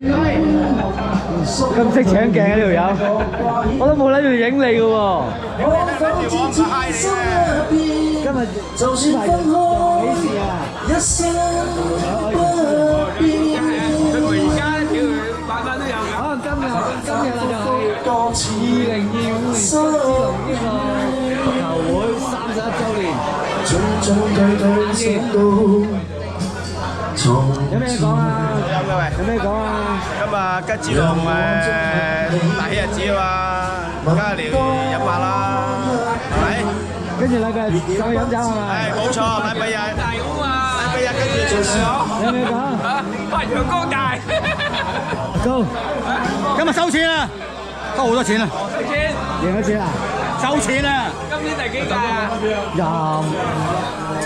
咁識搶鏡啊呢條友，我都冇諗住影你嘅喎。今日做書牌人幾時啊？佢而家屌晚晚都有嘅。可能今日就係2025年雙子龍呢個球會31週年。有咩講啊？有咩講啊？咁啊，吉之龍大喜日子啊嘛，加嚟飲下啦，係咪？跟住禮拜日上去飲酒係咪？係冇錯，禮拜日大好啊！禮拜日跟住做上有咩講？啊，發揚光大。高，今日收錢啊！收好多錢啊！收錢，贏咗錢啊？收錢啊！今年第幾屆啊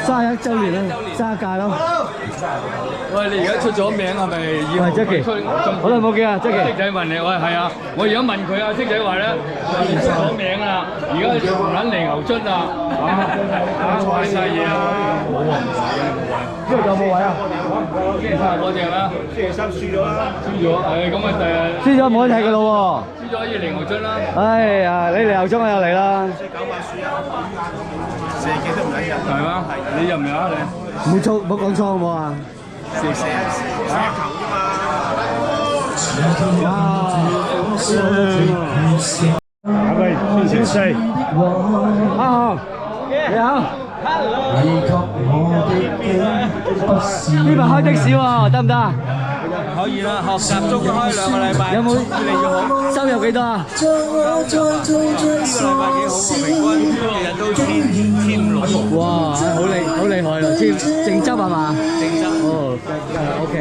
31週年啦，31屆咯。喂，你而家出咗名係咪以後喂，Jackie，好耐冇見啊，Jackie。積仔問你，喂係啊，我而家問佢啊，積仔話咧，你出咗名啦，而家唔撚嚟牛津啦，買晒嘢啊！冇啊，唔使啊，冇啊。呢度仲有冇位啊？我隻啦，星期三輸咗啦，輸咗，咁啊第日輸咗冇得睇㗎咯輸咗要嚟牛津啦。喎。哎呀，你嚟牛津我又嚟啦。射幾都唔撚入，係嘛？你入唔入啊你？冇講錯好冇啊？射球啫嘛。係咪先4？好，你好。呢排開的士喎，得唔得啊？可以啦，學習中開2個禮拜，有冇越嚟越好。收入幾多啊？呢個禮拜幾好喎，平均日日都1600。哇，好厲害咯！正執係嘛？正執。哦，OK。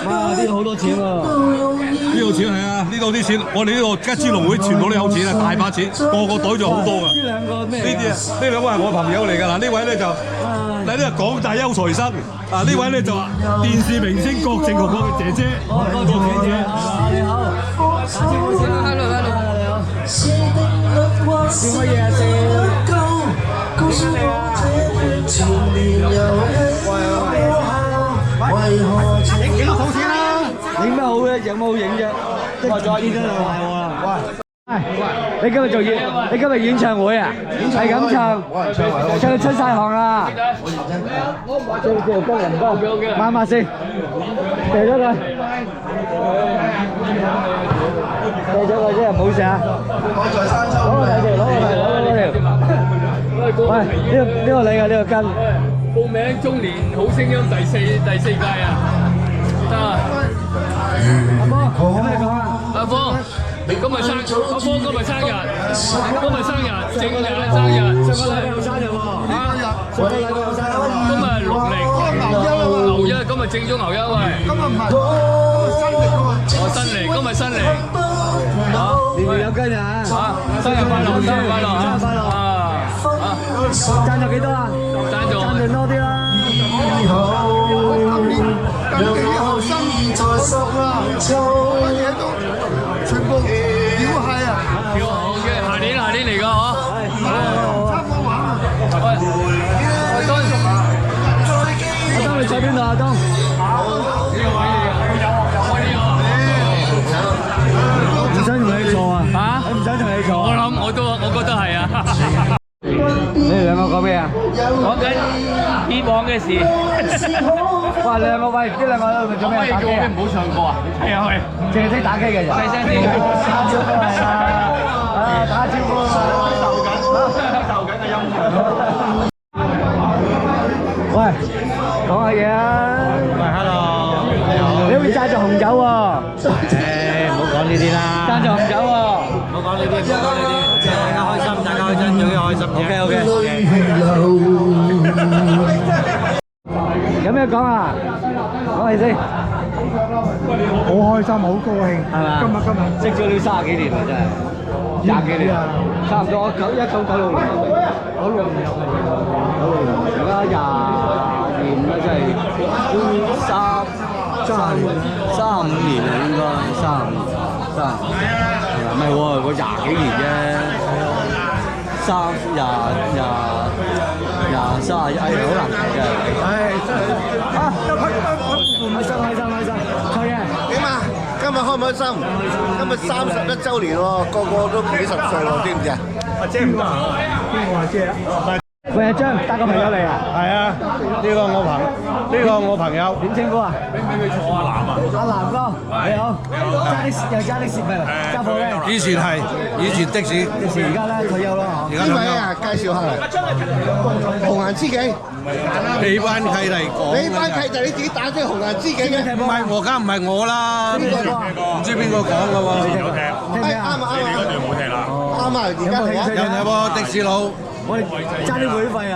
哇，呢度好多錢喎！呢度錢係啊，呢度啲錢，我哋呢度吉之龍會全部都有錢啊，大把錢，個個袋咗好多噶。呢兩個咩？呢啲啊，呢兩位係我朋友嚟㗎嗱，呢位咧就嗱呢個港大優才生，啊呢位咧就電視明星郭靖豪嘅姐姐，郭姐姐，你好，打招呼先啦 ，hello， 你好。做乜嘢啊？影個好錢啦！影咩好嘅？有冇好影啫？即係再呢真係壞我啦！喂，你今日演唱會啊？係咁唱，唱到出晒汗啦！叫工人工，抹先，掉咗佢，啫，唔好食啊！攞個條。喂，呢個你㗎，呢個根。報名中年好聲音第四屆啊！得啊！阿波，有咩講啊？阿峰，今日生日，正日生日，上個禮拜有生日喎。上個禮拜有生日。今日6/6，牛一，今日正宗牛一喂。今日唔係新嚟，今日新嚟。年年有根啊！生日快樂，生日快樂啊！賺咗幾多啊？賺咗多啲啦。近期後生現在熟啦，乜嘢都全部屌係啊！跳好嘅，下年嚟㗎嗬。差唔多玩啊！阿東，你坐邊度啊？東？呢個位嚟㗎，有位呢個。唔想同你坐啊？嚇？我唔想同你坐。我覺得係啊。你哋兩個講咩啊？講緊以往嘅事。哇！兩個喂，呢兩個喺度做咩？打機啊？唔好唱歌啊！係啊，係。淨係識打機嘅咋？細聲啲。打招呼係啦，打招呼啊！受緊嘅音樂。喂，講下嘢啊！喂，hello，你好。你好似揸住紅酒喎。唔好講呢啲啦。揸住紅酒喎。唔好講呢啲，大家開心，最開心。OK。有咩講啊？講嚟先。好開心，好高興，係嘛？今日識咗你30幾年啦，真係20幾年，差唔多1996年，96年入嚟，96年，而家20年啦，真係都35年啦，應該35年，唔係喎，我20幾年啫，30、21，哎，好難睇真係，唉，真係啊，唔係真開心啊！開心！今日31週年喎，個個都幾十歲喎，知唔知啊？喂，阿張帶個朋友嚟啊？係啊，呢個我朋友。點稱呼啊？阿南哥，你好。揸的士咪揸貨咩？以前的士，而家咧退休咯嗬。呢位啊，介紹下嚟。紅顏知己，你班契弟講。你班契弟你自己打聲紅顏知己嘅。唔係我，梗唔係我啦。唔知邊個講嘅喎？啱啊！啱啊！而家嚟啊！有冇的士佬？我哋爭啲會費啊！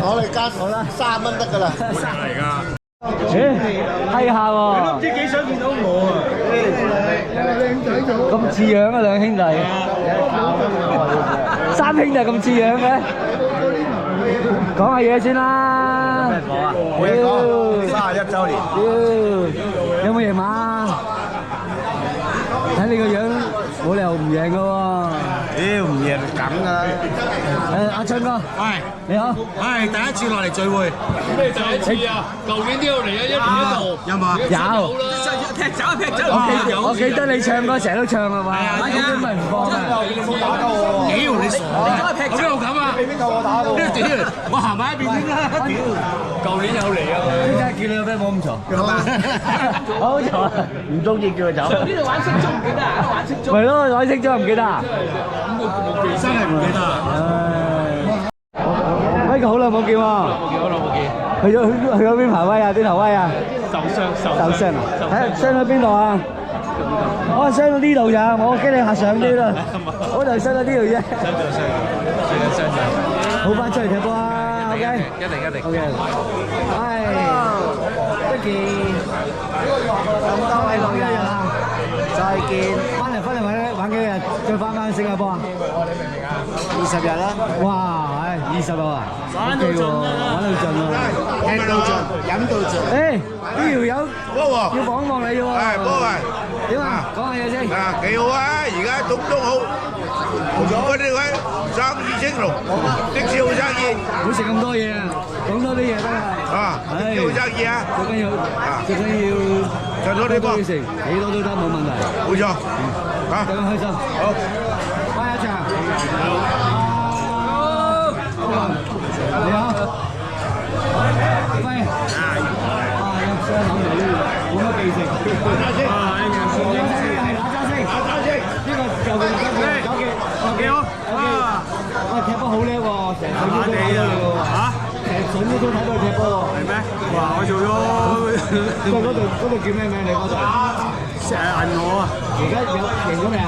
我哋加30蚊得㗎啦。睇下喎。都唔知幾想見到我啊！咁似樣啊，兩兄弟。三兄弟咁似樣嘅。講下嘢先啦。咩講啊？冇嘢講。31週年。有冇贏馬？睇你個樣，冇理由唔贏㗎喎。唔贏梗㗎啦！阿昌哥，喂，你好。係第一次落嚟聚會。咩第一次啊？舊年都有嚟啊，一年一度。有冇？有。劈酒。我記得你唱歌成日都唱啊嘛。咁點解唔放啊？屌你傻！我邊度咁啊？你邊夠我打喎？屌！我行埋一邊先啦！屌！舊年有嚟啊！點解叫你個 friend 冇咁嘈？好嘈啊！唔中意叫佢走。呢度玩骰盅唔記得啊？玩骰盅。咪咯，玩骰盅唔記得啊？真係唔記得啊！威哥好耐冇見喎。去咗邊排威啊？邊頭威啊？受傷啊！睇傷喺邊度啊？我傷到呢度咋，我驚你下上啲啦。我就傷到呢度啫。傷。好翻出嚟踢波啊 ！OK。一定。OK。係。Jackie。咁多位老友啊！再見。翻嚟玩幾日？再翻新加坡啊？20日啦。哇！係20日啊！玩到盡啦！吃到盡，飲到盡。誒，呢條友要望你喎。係波啊！點啊？講下嘢先。幾好啊！而家總都好，嗰啲位生意興隆，的士好生意。唔好食咁多嘢啊！講多啲嘢得啦。的士好生意啊！最緊要賺咗啲波，食幾多都得冇問題。冇錯。咁開心。好，開一場。你好。喂。有傷口嚟呢冇乜記性。打先。呢個就係幾好。喂，踢波好叻喎，成水都睇到你喎。成水都睇到你踢波喎。係咩？哇！我做咗。嗰度叫咩名？你嗰度？成日銀我啊！而家贏咗未啊？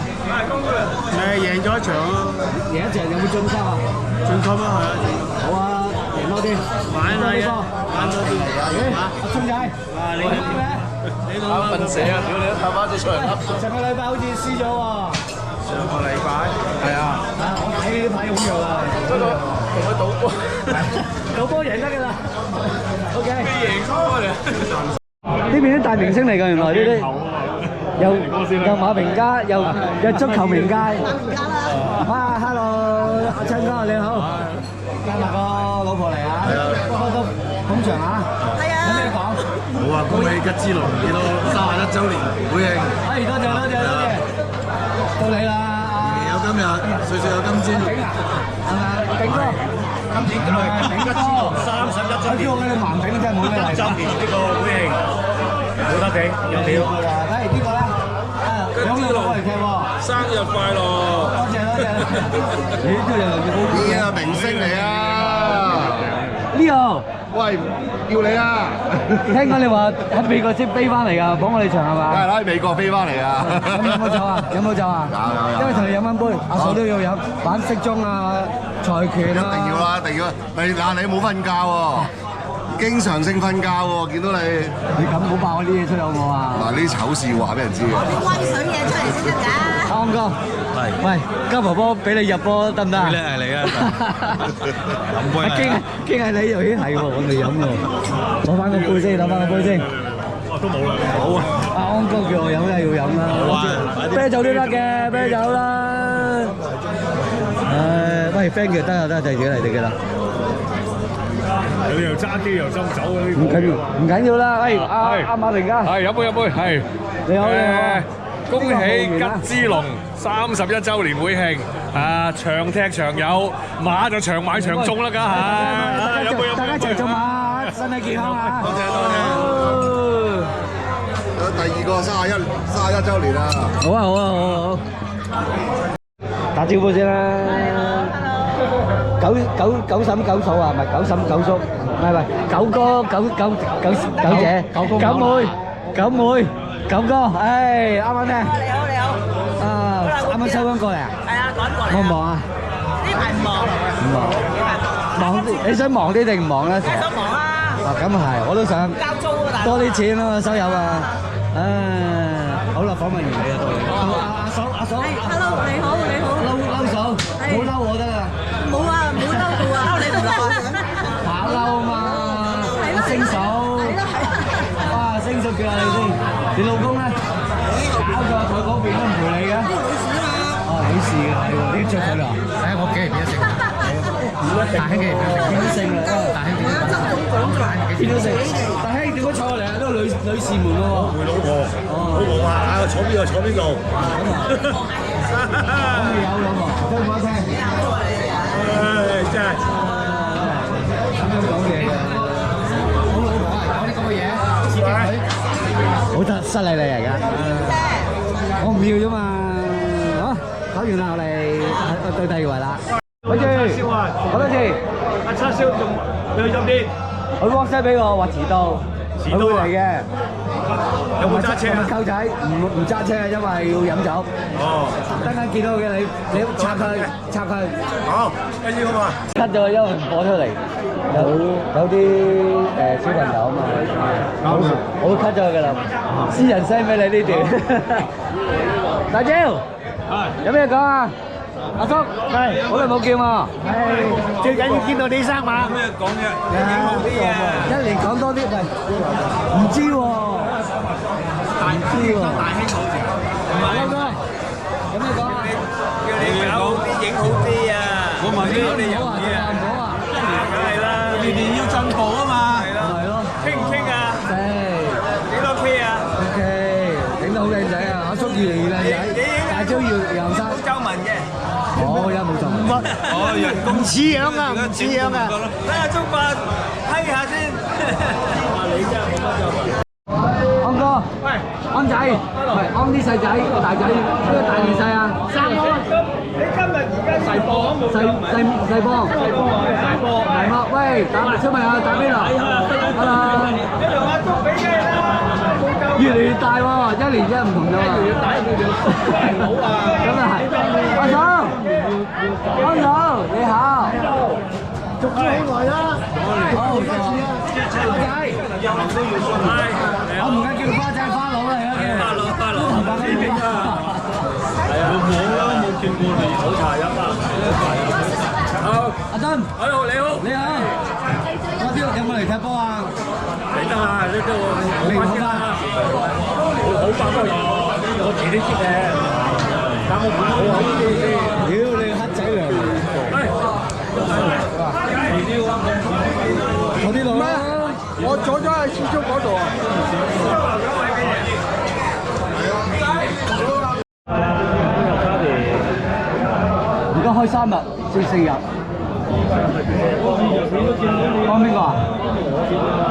贏咗一場咯。贏一場有冇晉級啊？晉級啦，係啊。好啊，贏多啲。玩多啲。阿春仔，你點嘅？你老笨蛇啊！屌你都鬥翻隻場。上個禮拜好似輸咗喎。上個禮拜係啊。我睇你啲牌好弱啊。不過同佢賭波，賭波贏得㗎啦。OK。贏波嚟。呢邊啲大明星嚟㗎，原來呢啲有馬名家，有足球名家。啊 ，hello， 阿昌哥你好，帶埋個老婆嚟啊，開多捧場啊，有咩講？好啊，恭喜吉之龍見到31週年會慶。哎，多謝，到你啦。有今日，歲歲有今朝。係咪？炳哥。今年炳吉之龍31週年。我哋盲炳真係冇咩嚟。周年呢個會慶，冇得頂，有料。睇呢個咧，有冇過嚟踢喎？生日快樂！多謝。你呢個又好呢個明星嚟啊！呢個。喂，叫你啊！聽講你話喺美國先飛翻嚟㗎，捧我哋場係嘛？梗係啦，喺美國飛翻嚟啊！咁有冇酒啊？有冇酒啊？有。因為同你飲翻杯，阿嫂都要飲，玩骰盅啊、財拳啊。一定要啦，一定要。嗱，你冇瞓覺喎，經常性瞓覺喎，見到你。你咁唔好爆我啲嘢出嚟好唔好啊？嗱，呢啲醜事話俾人知嘅。啲威水嘢出嚟先得㗎。阿安哥，喂，交婆婆俾你入波得唔得啊？係你啊！傾下你又咦係喎，我未飲喎，攞翻個杯先，都冇啦。好啊！阿安哥叫我飲梗係要飲啦。好啊！啤酒都得嘅，啤酒啦。喂 ，thank you，得，就自己嚟得㗎啦。有啲又揸機又斟酒嗰啲。唔緊要啦，喂，阿馬玲家，係飲杯飲杯，係你好你好。恭喜吉之龍31週年會慶啊！長踢長有，馬就長買長中啦，梗係。飲杯飲杯，大家一齊做馬，身體健康啊！多謝多謝。第二個31週年啊！好啊好啊好啊好。打招呼先啦。九嬸九嫂啊，唔係九嬸九叔，唔係九哥九姐九妹九哥，唉啱啱咧。你好你好。啊，啱啱收工過嚟啊？係啊，趕過嚟。忙唔忙啊？呢排唔忙。唔忙。忙啲，你想忙啲定唔忙咧？梗係想忙啦。啊，咁係，我都想。交租啊，大佬。多啲錢啊，收入啊。好啦，訪問完你啊，到你。阿嫂。Hello，你好你好。嬲嫂，唔好嬲我得啦。冇啊，冇嬲到啊，嬲你唔落啊。怕嬲嘛。係咯。星嫂。哇，星嫂叫下你先。你老公咧？搞咗佢嗰邊都唔陪你嘅。哦，女士嘅係喎，你着佢啦。我幾年變咗姓，大兄幾年變咗姓啦，大兄變咗變咗姓。大兄點解坐過嚟啊？都係女士們喎。陪老婆，老婆話啊坐邊度坐邊度。咁有老婆，聽唔聽？唉，真係。咁樣講嘢嘅。好老婆係講啲咁嘅嘢，刺激佢。好得失禮你嚟㗎。我唔要啫嘛。好，搞完啦，我哋對第二位啦。跟住，好多謝。阿叉燒仲去咗邊？佢 WhatsApp 俾我話遲到，佢會嚟嘅。有冇揸車啊？溝仔唔揸車，因為要飲酒。哦，等陣見到嘅你插佢。好，跟住咁啊。cut 咗，因為唔播出嚟。有啲小朋友啊嘛。我會 cut 咗佢㗎啦。私人 send 俾你呢段。大蕉，有咩講啊？阿叔，係好耐冇見喎。係最緊要見到你生馬。有咩講啫？一年講多啲，喂，唔知喎。唔知喎。大興好似。哥哥，有咩講啊？叫你搞好啲，影好啲啊！我問你唔好啊，唔好啊。梗係啦，年年要進步啊嘛。係咯。係咯。傾唔傾啊？幾多 K 啊 OK，影得好靚仔啊！阿叔越嚟越靚仔，大蕉越後生。周文嘅。冇而家冇做。哦，人工似樣啊，唔似樣啊。睇下中法批下先。話你真係冇乜就。安哥，喂，安仔，喂，安啲細仔，大仔，呢個大定細啊？3安。你今日而家細波冇細波。大波，喂，小朋友打邊爐。Hello。你同阿叔比雞啦。越嚟越大喎，一年唔同咗啊！越大佢就好啊！咁啊係，阿嫂，安嫂你好，做咗好耐啦，好，阿仔，我唔緊叫花仔花佬嚟啊，花佬，係啊，冇啦，冇見過你好茶飲啊！好，阿敦，你好，你好，我邊有冇嚟踢波啊？你得啊，你都你好啦。好翻波，我自己識嘅，但我好啲。屌你黑仔嚟！我呢度啦，我坐咗喺師叔嗰度啊。而家開3日，剩4日。幫邊個啊？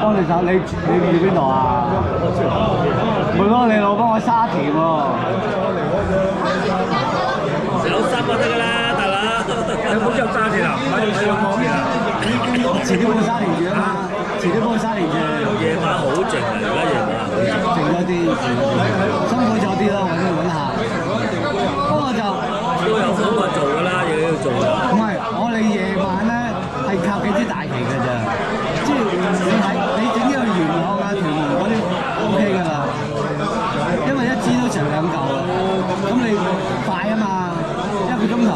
幫你手，你住邊度啊？唔咯，你老幫我沙田喎。有心就得㗎啦，大佬。有冇之後揸田啊？喺個方面啊？遲啲幫沙田住啊嘛，遲啲幫沙田住。夜晚好靜啊，而家夜晚靜咗啲，辛苦咗啲咯，揾下。不過就都有方法做㗎啦，嘢都要做㗎。唔係，我哋夜晚咧係靠幾支大旗㗎咋，即係你整呢個元朗啊、屯門嗰啲 OK 㗎啦，因為一支都成2嚿啦，咁你快啊嘛，1個鐘頭，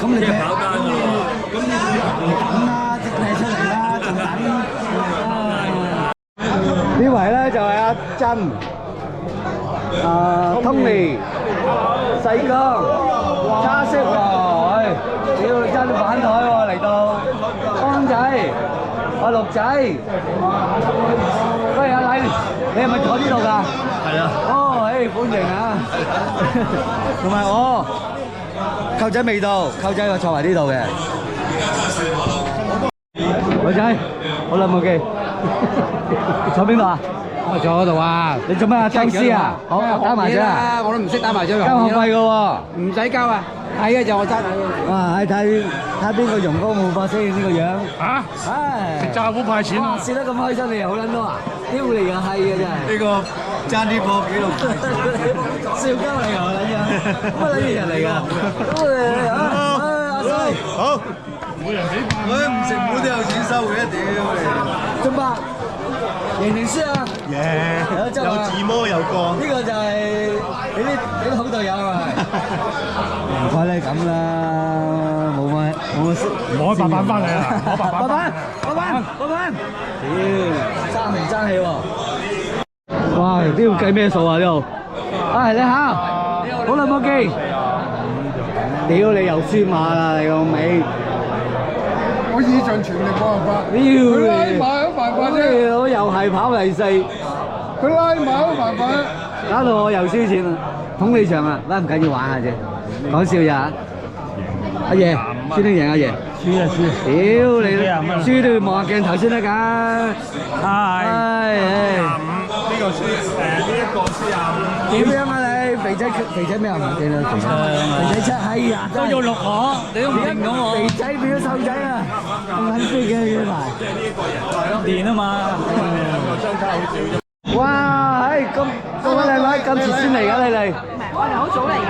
咁你劈，咁你唔等啦，即劈出嚟啦，仲等呢位咧就係阿珍、Tony、細江、叉色喎，屌真反台喎嚟到，安仔。阿陸仔，喂阿禮，你係咪坐呢度㗎？係啊。哦，誒歡迎啊！同埋我，溝仔未到，溝仔我坐埋呢度嘅。女仔，好耐冇見，坐邊度啊？我坐嗰度啊！你做咩啊？僵屍啊？好打麻雀啊？我都唔識打麻雀，交學費㗎喎。唔使交啊！係啊，就我揸緊。哇！睇邊個容光煥發先呢個樣。嚇！唉，食炸糊派錢啊！笑得咁開心，你又好撚多啊！屌你個閪嘅真係。呢個爭啲破紀錄。笑鳩你又撚樣，乜撚嘢人嚟㗎？阿衰，好，每人幾百。唔食碗都有錢收嘅，屌你！中伯，贏定輸啊？有自摸有降。呢個就係你啲好隊友啊！唔怪你咁啦，冇乜識，攞白板翻嚟啊！攞白板，屌，爭唔爭氣喎？哇！呢度計咩數啊？呢度，你好，好耐冇見。屌你又輸馬啦！你個尾，我以盡全力冇辦法。屌佢拉馬有辦法啫，我又係跑第四，佢拉馬有辦法。搞到我又輸錢啦！統你場啊，唔緊要玩下啫，講笑咋？阿爺，輸定贏阿爺？輸啊輸！屌你，輸都要望下鏡頭先得㗎。係。呢個輸呢一個輸啊！點樣啊你？肥仔咩啊？唔記得肥仔七，係啊，都要錄我，你都唔認到我。肥仔變咗瘦仔啊！咁撚飛嘅呢排。練啊嘛。哇！咁各位靚女咁遲先嚟㗎你哋？我哋好早嚟嘅。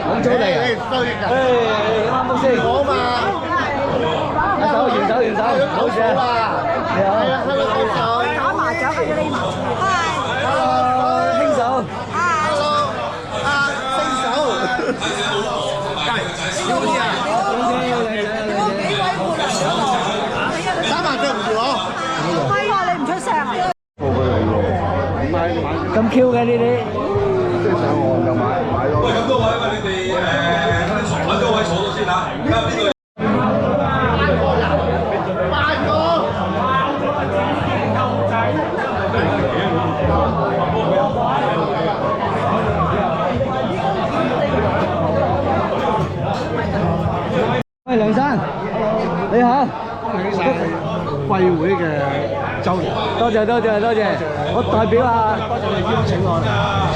好早嚟啊！啱冇先？好嘛？完手，好事啊！你好。打麻雀嘅呢麻。輕手。打麻雀唔住我。係啊，你唔出聲啊？咁 Q 嘅呢啲。喂，咁多位，你哋揾多位坐到先嚇。而家邊個？喂，梁生，你好。貴會嘅周年，多謝。我代表啊，多謝你邀請我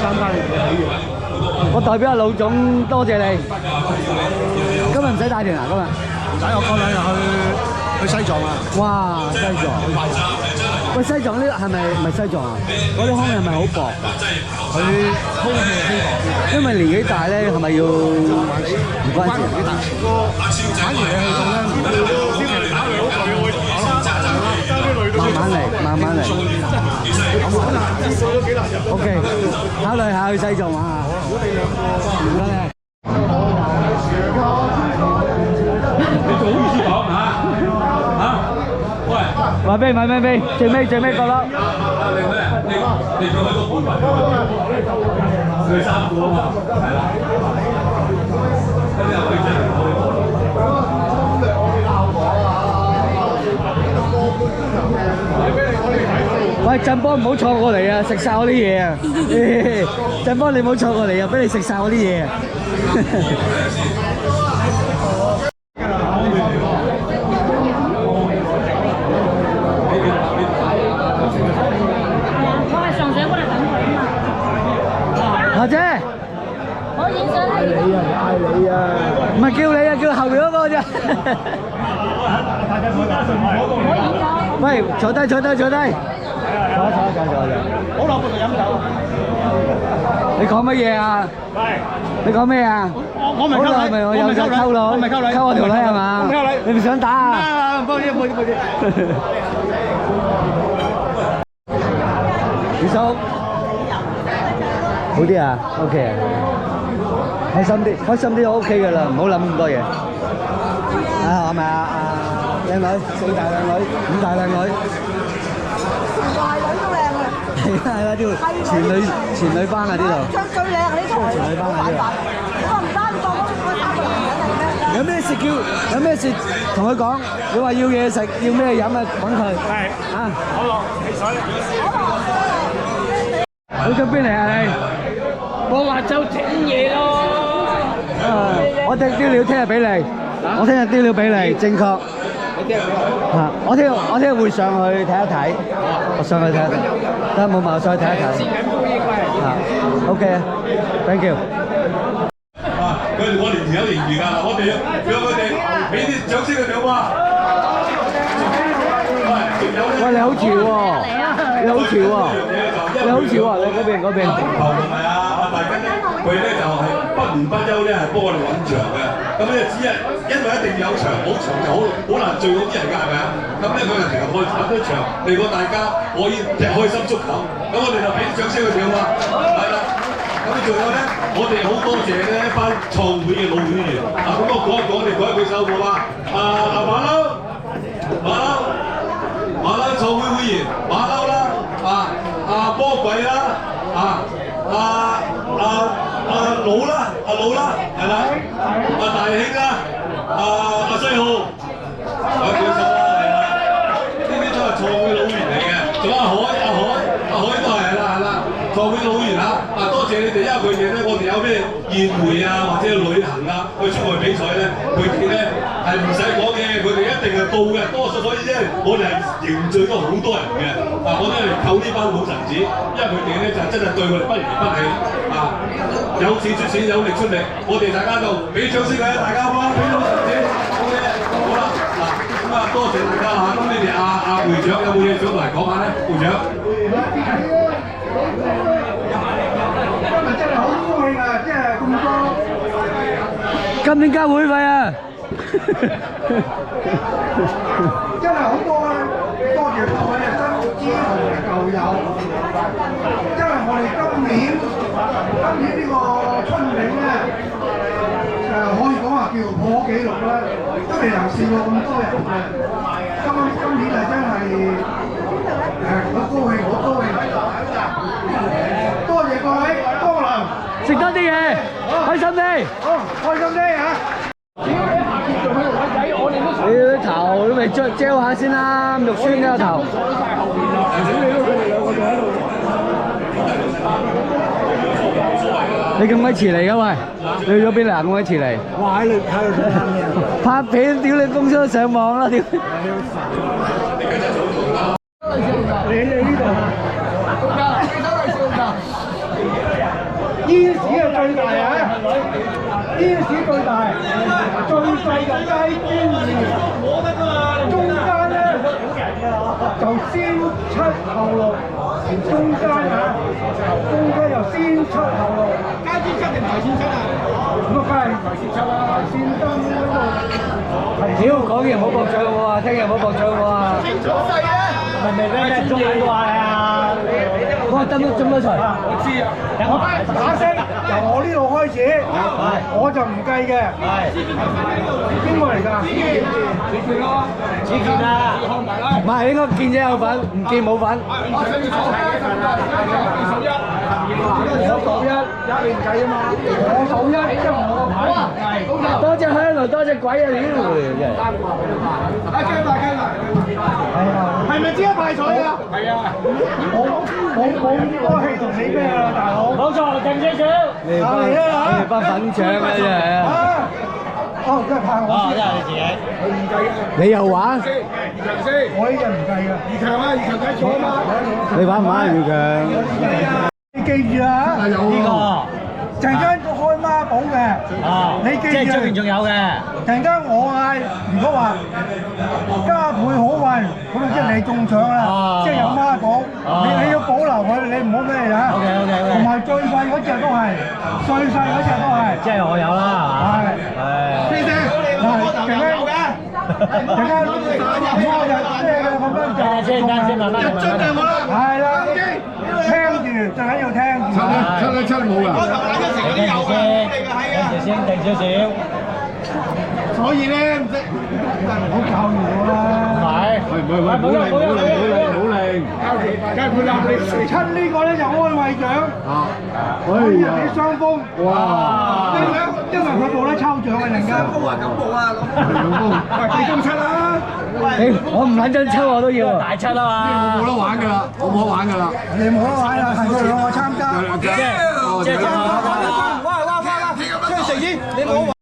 參加你嘅喜悅。我代表阿老總多謝你。今日唔使帶團啊？今日唔使，我過兩日去西藏啊！哇，西藏！喂，西藏呢係咪唔係西藏啊？嗰啲空氣係咪好薄㗎？佢空氣稀薄啲，因為年紀大咧，係咪要唔關事？年紀大個，反而你去到咧，慢慢嚟。OK， 考慮下去西藏玩下。唔該你。你做好意思講嚇？喂！買飛，最尾個粒。你仲喺度搬埋佢3個啊嘛，係啦。跟住佢真係喂，振波唔好錯過嚟啊！食晒我啲嘢啊！振波你唔好錯過嚟啊！俾你食晒我啲嘢啊！我係上水過嚟等佢啊嘛。阿姐，我影相係你啊！唔係叫你啊，叫後面嗰個啫。喂，坐低。坐。好耐冇飲酒。你講乜嘢啊？你講咩啊？我咪有想溝女，溝我條女係嘛？你唔想打啊？唔好意思。二叔，好啲啊 ？OK 啊，開心啲就 OK 噶啦，唔好諗咁多嘢。啊，係咪啊？靚女，4大靚女，5大靚女。大女都靚啊！係啦，呢度前女班啊，呢度。最靚呢套。前女班啊，呢度。我唔單當嗰3個男人嚟嘅。有咩事叫有咩事同佢講，你話要嘢食要咩飲啊，揾佢。係啊，可樂汽水。你喺邊嚟啊你？我話就整嘢咯。我啲料聽日俾你，我聽日啲料俾你，正確。嚇！我聽日會上去睇一睇，我上去睇一睇，得冇問題，上去睇一睇。嚇 ，OK 啊 ，thank you。我年前有盈餘㗎，我哋讓佢哋俾啲掌聲佢哋好嘛？喂，你好潮喎！你好潮喎！你好潮喎！你嗰邊。同埋大根咧，佢咧就係不眠不休咧，係幫我哋揾場嘅。咁咧只係因為一定有場，冇場就好難聚到啲人㗎，係咪啊？咁咧佢就成日開揾咗場，令到大家可以踢開心足球。咁我哋就俾啲掌聲佢哋好嘛？係啦。咁仲有咧，我哋好多謝咧一班創會嘅老會員。咁我講一句手好嘛？馬騮創會會員，馬騮啦，魔鬼啦，老啦，係啦，大興啦，西浩，舉手啦，係啦，呢啲都係創會老員嚟嘅，仲有阿海都係啦，創會老員啊，多謝你哋，因為佢哋咧，我哋有咩宴會啊，或者旅行啊，去出外比賽咧，佢哋咧係唔使講嘅，佢哋一定係到嘅，多數所以咧，我哋係凝聚咗好多人嘅，我哋嚟扣呢班老臣子，因為佢哋咧就真係對我哋不離不棄，有錢出錢，有力出力，我哋大家就俾掌聲佢，大家好啊，俾老臣子，好嘅，好啦，咁多謝大家嚇，咁你哋阿會長有冇嘢想同嚟講下咧？會長。真係好高興啊！即係咁多，今年交會費啊！真係好多啊！多謝各位嘅新知同埋舊友，因為我哋今年呢個春茗咧，可以講話叫破紀錄啦，都未能試過咁多人嘅。今年係真係好高興，好高興！多謝各位光臨，食多啲嘢，開心啲。好，開心啲嚇！你啲頭都未遮下先啦，肉酸嘅頭。你咁鬼遲嚟嘅喂？你去咗邊嚟咁鬼遲嚟？我喺度拍片，屌你公司都上網啦，屌！你呢度煙屎係最大啊！煙屎最大，最細就雞煙2，中間咧就先出後六，中間又先出後六。家先出定頭先出啊？咁啊，梗係頭先出啦，頭先燈嗰度。屌，講嘢唔好駁嘴我啊，聽日唔好駁嘴我啊！明咩？中眼話啊！我燈都中咗除。我知啊。我打聲由我呢度開始，我就唔計嘅。邊個嚟㗎？子健咯，子健啊！唔係應該見者有份，唔見冇份。我數一，你唔計啊嘛？我數一，因為我個牌唔計。多隻香爐，多隻鬼啊！屌，真係。係咪知一派彩啊？係啊！冇嗰氣同你咩啊，大佬？冇錯，靜少少。你哋班粉腸啊，真係啊！哦，真係派我先。真係你自己。我唔計嘅。你又玩？我呢隻唔計嘅。二強啊，二強計錯啊嘛。你玩唔玩二強？你記住啊！呢個。陣間開孖寶嘅，你記住。即係出邊仲有嘅。陣間我嗌，如果話加倍好運，咁啊即係你中獎啦，即係有孖寶。你要保留佢，你唔好咩啊。OK。同埋最細嗰隻都係，最細嗰隻都係。即係我有啦，係。先生，陣間我就即係咁樣就。先慢慢。係啦，聽住，最緊要聽住。出冇㗎。定少少，所以咧唔好教完我啦。唔係，唔好嚟，梗係會立你親呢個咧就安慰獎，可以俾雙豐。哇！因為佢冇得抽獎啊，陣間。雙豐啊，咁冇啊，喂，你中七啦！我唔撚真抽我都要。大七啊嘛！冇得玩㗎啦，我冇得玩㗎啦。你冇得玩啦，係佢兩個參加。即係哇！張成依，你冇玩。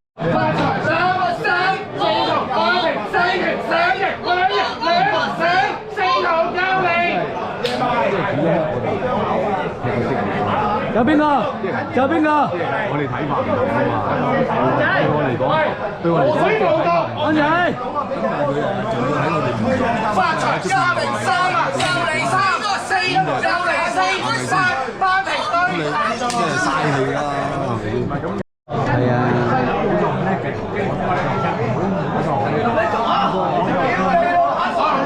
有邊個？有邊個？我哋睇法唔同啊嘛。對我嚟講，安仔。發財加零三啊，又嚟三個四，又嚟四三八平對。真係嘥氣啦。係啊。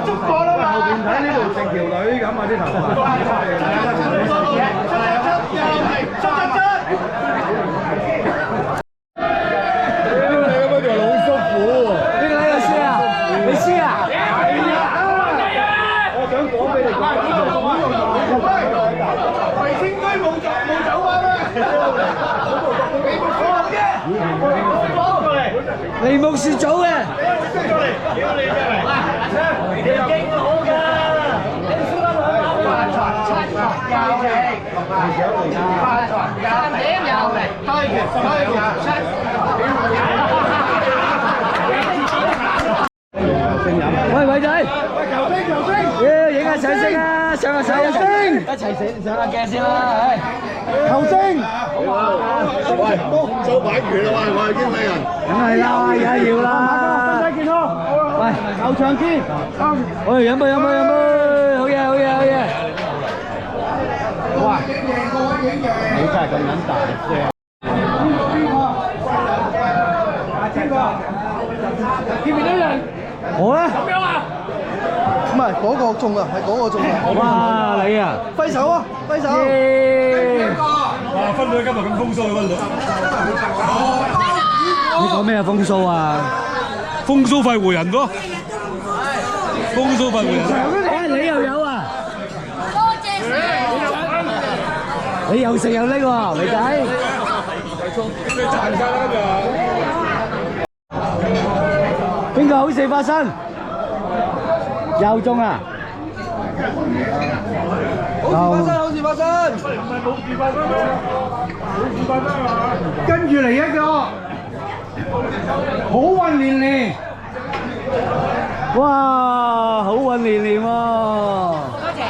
捉過啦嘛！後邊睇呢度成條女咁啊啲頭髮。梨木樹組嘅。喂，偉仔，影下相先啦，上下相先，一齊上下鏡先啦，唉，球星，喂，收版權啦喂，我係經理人。梗係啦，而家要啦，身體健康，喂，球場見，喂，飲杯，好嘢，哇，你真係咁撚大聲。見唔見到人？我咧？咁樣啊？唔係嗰個中啊，係嗰個中啊！哇，你啊！揮手啊，揮手！哇，分隊今日咁風騷嘅分隊。你講咩啊？風騷啊？風騷快活人咯，風騷快活人。你又有啊？多謝晒。你又食又拎喎，肥仔。邊個好事發生？又中啊！好事發生！跟住嚟一個好運連連。哇，好運連連喎！多謝。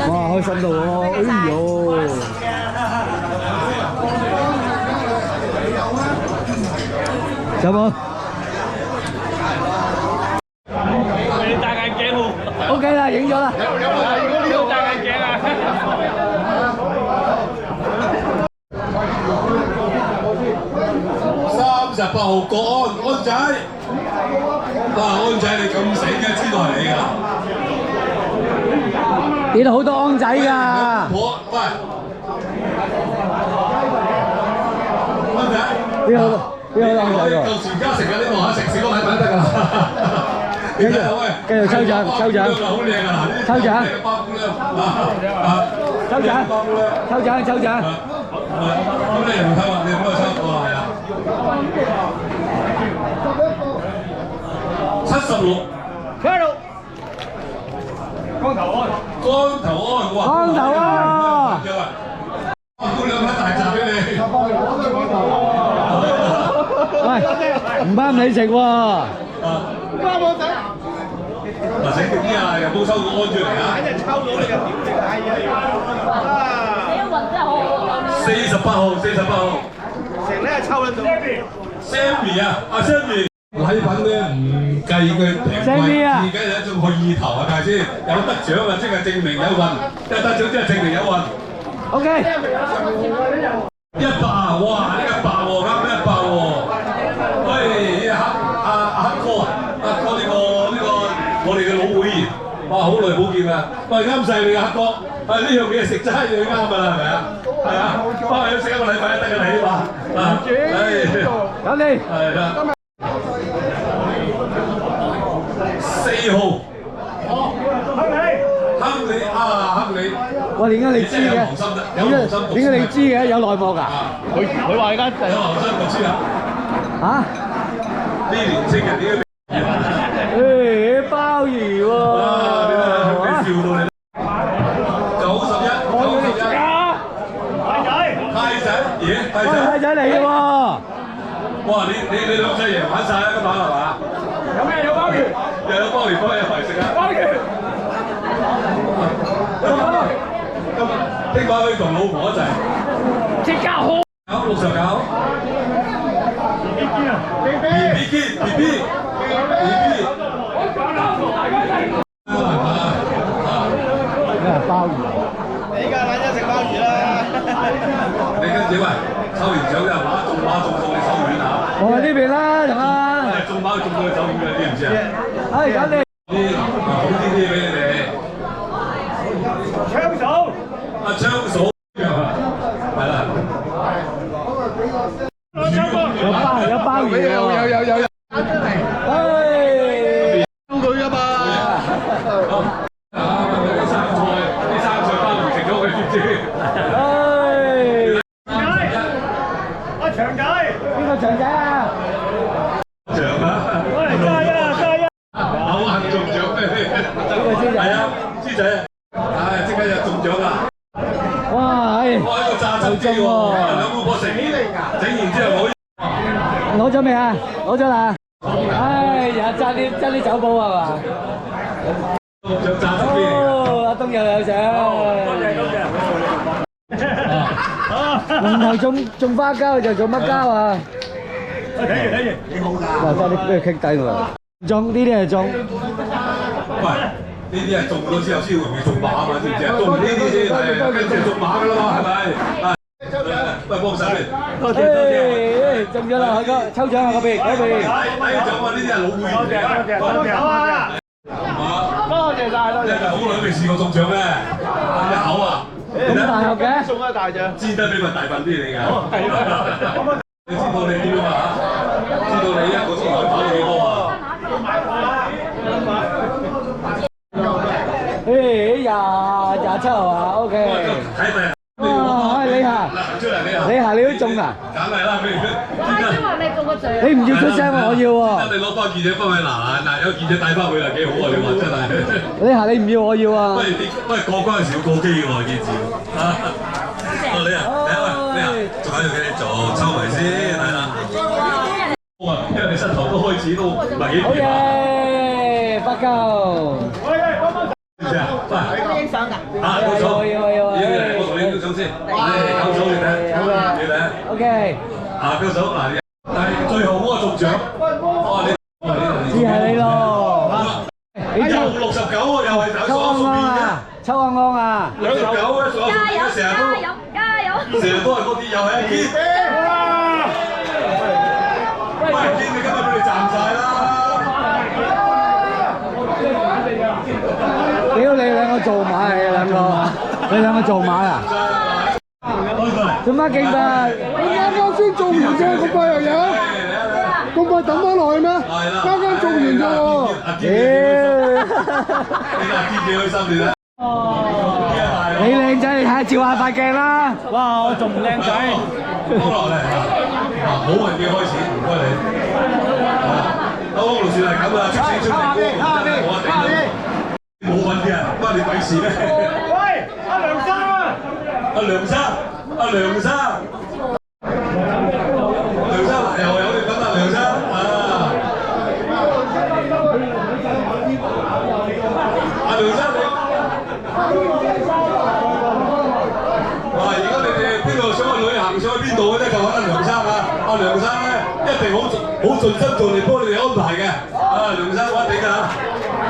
哇，開心到喎！哎呦！有冇？你戴眼鏡喎。OK 啦，影咗啦。有戴眼鏡啊！ 38號國安仔，哇！安仔你咁醒嘅，知道係你㗎？見到好多安仔㗎。我喂，安仔，邊個安仔喎？夠全家食嘅呢度嚇，食4個禮拜得㗎啦。繼續抽獎，好靚啊！抽獎，包姑娘抽獎，抽獎。咁你唔抽啊？你唔可以抽啊？係啊。76。光頭安，哇！光頭啊！包姑娘批大閘俾你。喂，唔啱你食喎。關我仔。嗱，醒啲啊！又冇收到安出嚟啊！真係抽到你就點食係啊！48號，成呢係抽得到。Sammy 啊，阿 Sammy，禮品咧唔計佢平貴，自己係一種意頭啊，係咪先？有得獎啊，即係證明有運；有得獎即係證明有運。OK。100啊！哇，呢100喎，啱100喎。喂，阿黑哥啊，黑哥呢個我哋嘅老會員，哇，好耐冇見啦。喂，啱晒你嘅黑哥。呢樣嘢食齋就啱㗎啦，係咪啊？係啊，不過要食一個禮拜得㗎你嘛。搞你。係啦。4號。啊，黑你。哇！點解你知嘅？點解你知嘅？有內幕㗎？佢話而家有留心就知啦。嚇？呢年青人點解？誒鮑魚喎！你笑到你。91，太仔，咦？太仔嚟嘅喎！哇！你兩隻贏玩晒啦，今晚係嘛？有咩有鮑魚？又有鮑魚幫你一齊食啊！鮑魚。聽晚可以同老婆一齊。即刻好。69。BB。鮑魚。你而家揾咗食鮑魚啦！你跟住喂，抽完獎之後馬中送你手軟啊！我喺呢邊啦，同啊！中馬中到你手軟嘅，知唔知啊？唉，搞掂。啲好啲俾你哋。槍手。槍手。係啦。有鮑魚有。佢㗎嘛。啲生菜鮑魚食咗佢知唔知？阿長仔。邊個長仔啊？長啊！加一。好幸中獎咩？係啊，豬仔，唉，即刻就中獎啦！哇！係哇，呢個炸酒機喎，兩姑婆整完之後攞咗未啊？攞咗啦！唉呀，爭啲酒保係嘛？攞獎炸酒機嚟㗎。阿東又有獎。唔係種花膠就做乜膠啊？睇住。哇！真係啲俾佢傾低喎。中呢啲係中。喂，呢啲係中咗之後先會中馬啊嘛，知唔知啊？中呢啲先係跟住中馬㗎啦嘛，係咪？喂，幫手嚟。多謝。中咗啦，海哥，抽獎啊嗰邊。第一獎啊，呢啲係老會員嚟嘅。多謝晒，好耐都未試過中獎咩？一口啊！咁大學嘅？送咗大獎。煎得比咪大份啲嚟㗎。你知道你點啊？知道你一個鐘頭跑幾多啊？27號啊 ，OK。睇咪？哇！李夏，李夏你都中啊？梗係啦，譬如都話你中個獎。你唔要出聲我要喎。你攞翻記者翻去嗱，有記者帶翻去啊，幾好啊！你話真係。李夏你唔要我要啊。喂，過關時要過機喎，記住。你啊，仲喺度嘅你做，抽埋先，係啦。因為你膝頭都開始都唔係幾掂。好嘢，8嚿。知唔知啊？喂，影相㗎。夠手。我同你影相先。夠手你睇。你睇。OK。夠手嗱，但係最後嗰個中獎。只係你咯。你又69喎，又係走數邊嘅。抽安安啊69咧，仲有成日都係嗰啲，又係阿堅。喂，堅你今日俾你賺晒啦！屌你兩個做馬嚟嘅兩個，你兩個做馬啊？做乜勁㗎？你啱啱先做完啫，咁快又有？咁快等翻落去咩？啱啱做完啫喎。你阿堅幾開心你睇。你靚仔，你睇下照下塊鏡啦。哇！我仲唔靚仔？幫落嚟，好運嘅開始，唔該你。歐歐路線係咁啊，出聲出嚟，我頂到。冇運嘅人，關你鬼事咩？喂，阿梁生啊！阿梁生，又有你份啊，梁生啊！阿梁生你。哇！而家你哋邊度想去旅行，想去邊度嘅咧，就揾阿梁生啊！阿梁生咧一定好盡心做嚟幫你哋安排嘅。啊，梁生我一定㗎。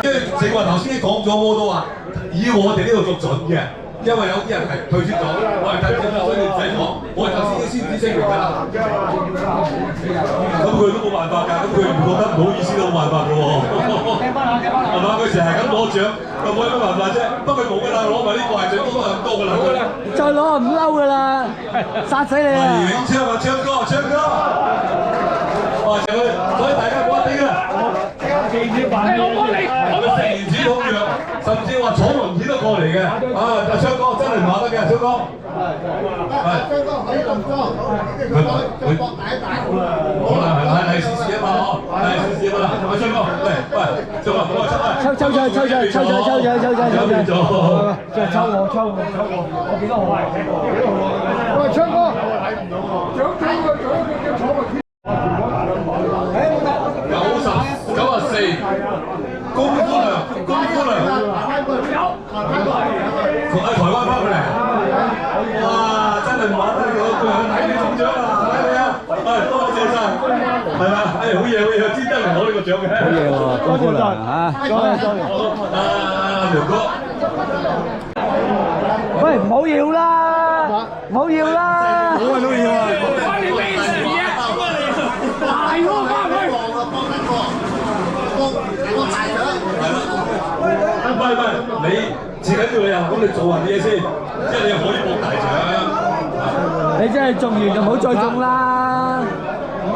因為正話頭先講咗，我都話以我哋呢度做準嘅，因為有啲人係退出咗，我係睇咗，所以你唔使講，我係頭先先知聲明㗎啦。咁佢都冇辦法㗎，咁佢唔覺得唔好意思都冇辦法㗎喎。係嘛？佢成日咁攞獎，咁我有乜辦法啫？不過冇㗎啦，攞埋呢個係最多都係咁多㗎啦。再攞唔嬲㗎啦，殺死你啊！唱啊，唱歌！哇！所以大家冇得頂啊！食原子好藥，甚至話坐輪椅都過嚟嘅。啊，阿昌哥真係唔話得嘅，昌哥。係。佢好啦，係試試啊嘛，嗬，係試試啊嘛。阿昌哥，喂，昌哥，幫我出啊！抽獎，我幾多號啊？喂，昌哥，獎睇佢獎佢坐個。94，功夫娘，從喺台灣翻返嚟，哇！真係唔玩得嘅，睇你中獎啊！睇你啊！多謝晒，係嘛？好嘢，專登嚟攞呢個獎嘅。好嘢喎，功夫娘嚇！梁哥，喂，唔好要啦，唔好要啦！我都要啊！喂，你自緊要你啊，咁你做下啲嘢先，即係你可以博大獎。你真係中完就唔好再中啦。59，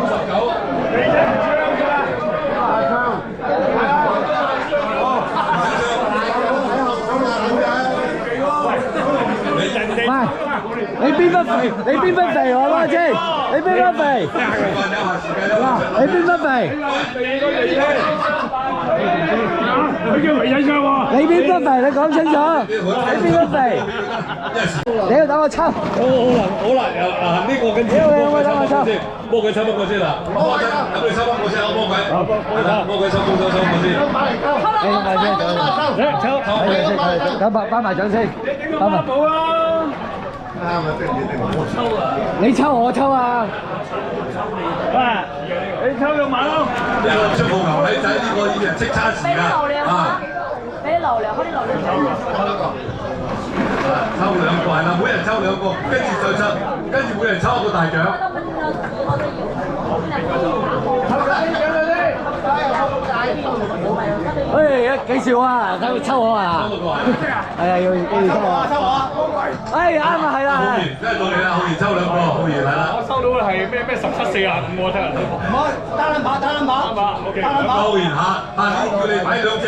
你真係唔槍㗎啦！喂，你邊忽肥？你邊忽肥？我話知，你邊忽肥？嗱，你邊忽肥？佢叫肥仔槍喎！你邊忽肥？你講清楚，你邊忽肥？你要等我抽。好啦，呢個跟住魔鬼抽幫我先啦，魔鬼等你抽幫我先，魔鬼，魔鬼抽我先。等頒埋獎先，頒埋。你抽我抽啊！喂，你抽到馬騮。呢個出冇牛仔仔呢個已經係即差時啦。俾流量，嗰啲流量抽兩個係啦，每人抽兩個，跟住再抽，跟住每人抽一個大獎。哎，幾少啊？抽我啊？係啊，要抽我。哎，啱啊，係啦。浩然，真係到你啦！浩然抽兩個，浩然係啦。我收到嘅係咩1745喎，聽人哋講。唔好，單馬 ，OK。浩然下年叫你買兩隻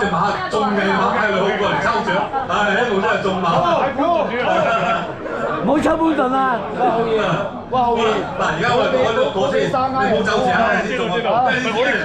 馬，中嘅馬派兩個嚟抽獎，一路都係中馬。唔好抽半頓啊！哇，浩然，嗱而家我先，你冇走住啊，先中啊，跟住啲人